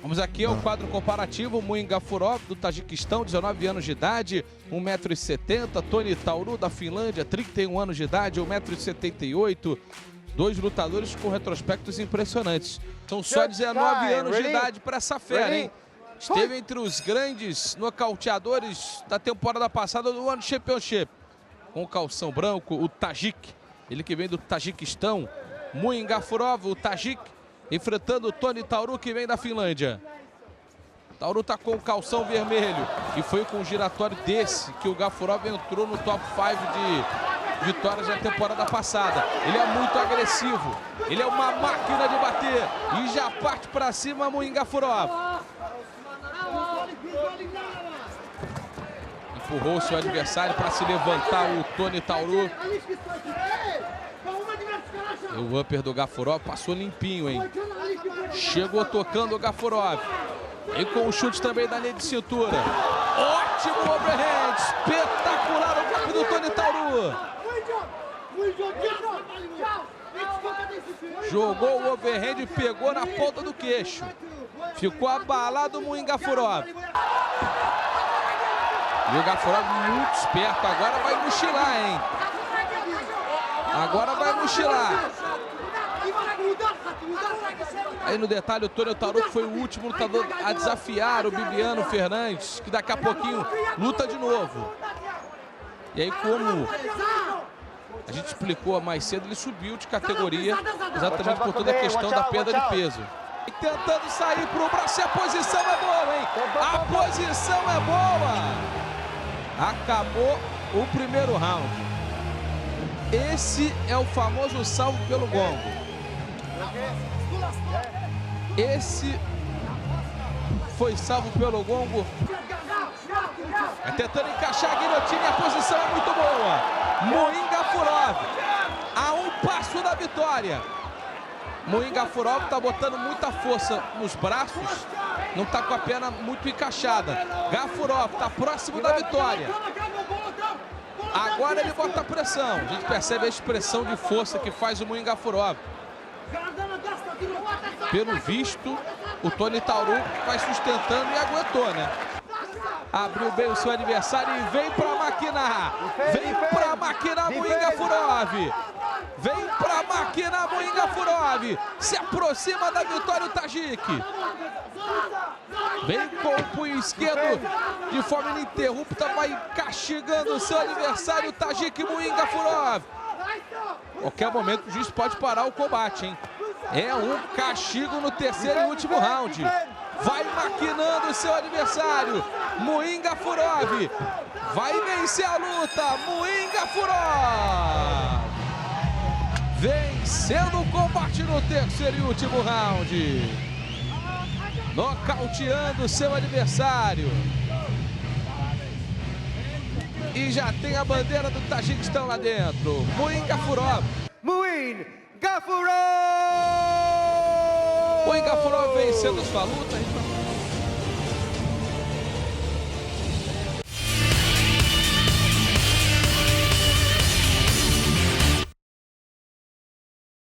Vamos aqui ao quadro comparativo. Muin Gafurov, do Tajiquistão, 19 anos de idade, 1,70 m. Toni Tauru, da Finlândia, 31 anos de idade, 1,78 m. Dois lutadores com retrospectos impressionantes. São só 19 anos de idade para essa fera, hein? Esteve entre os grandes nocauteadores da temporada passada do One Championship. Com o calção branco, o Tajik, ele que vem do Tajiquistão. Muin Gafurov, o Tajik, enfrentando o Toni Tauru, que vem da Finlândia. Tauru tá com o calção vermelho. E foi com um giratório desse que o Gafurov entrou no top 5 de vitórias da temporada passada. Ele é muito agressivo. Ele é uma máquina de bater. E já parte para cima Muin Gafurov. Empurrou seu adversário para se levantar o Toni Tauru. O upper do Gafurov passou limpinho, hein? Chegou tocando o Gafurov. E com o chute também da linha de cintura. Ótimo overhand. Espetacular o golpe do Toni Tauru. Jogou o overhand e pegou na ponta do queixo. Ficou abalado o Muin Gafurov. E o Gafurov muito esperto. Agora vai mochilar, hein? Agora vai mochilar. Aí no detalhe, o Toni Tauru foi o último lutador a desafiar o Bibiano Fernandes, que daqui a pouquinho luta de novo. E aí, como a gente explicou mais cedo, ele subiu de categoria exatamente por toda a questão da perda de peso. E tentando sair para o braço, e a posição é boa, hein? A posição é boa. Acabou o primeiro round. Esse é o famoso salvo pelo gongo. Esse foi salvo pelo gongo. É tentando encaixar a guilhotina e a posição é muito boa. Muin Gafurov a um passo da vitória. Muin Gafurov está botando muita força nos braços, não está com a perna muito encaixada. Gafurov está próximo da vitória. Agora ele bota a pressão. A gente percebe a expressão de força que faz o Muin Gafurov. Pelo visto, o Toni Tauru vai sustentando e aguentou, né? Abriu bem o seu adversário e vem para maquinar. Vem para maquinar Muin Gafurov. Vem para maquinar Muin Gafurov. Se aproxima da vitória o Tajik. Vem com o punho esquerdo de forma ininterrupta. Vai castigando o seu adversário, o Tajik Muin Gafurov. Qualquer momento o juiz pode parar o combate, hein? É um castigo no terceiro e último round. Vai maquinando o seu adversário. Muin Gafurov vai vencer a luta. Muin Gafurov vencendo o combate no terceiro e último round. Nocauteando o seu adversário. E já tem a bandeira do Tajiquistão lá dentro. Muin Gafurov. Muin Gafurov! Muin Gafurov vencendo sua luta.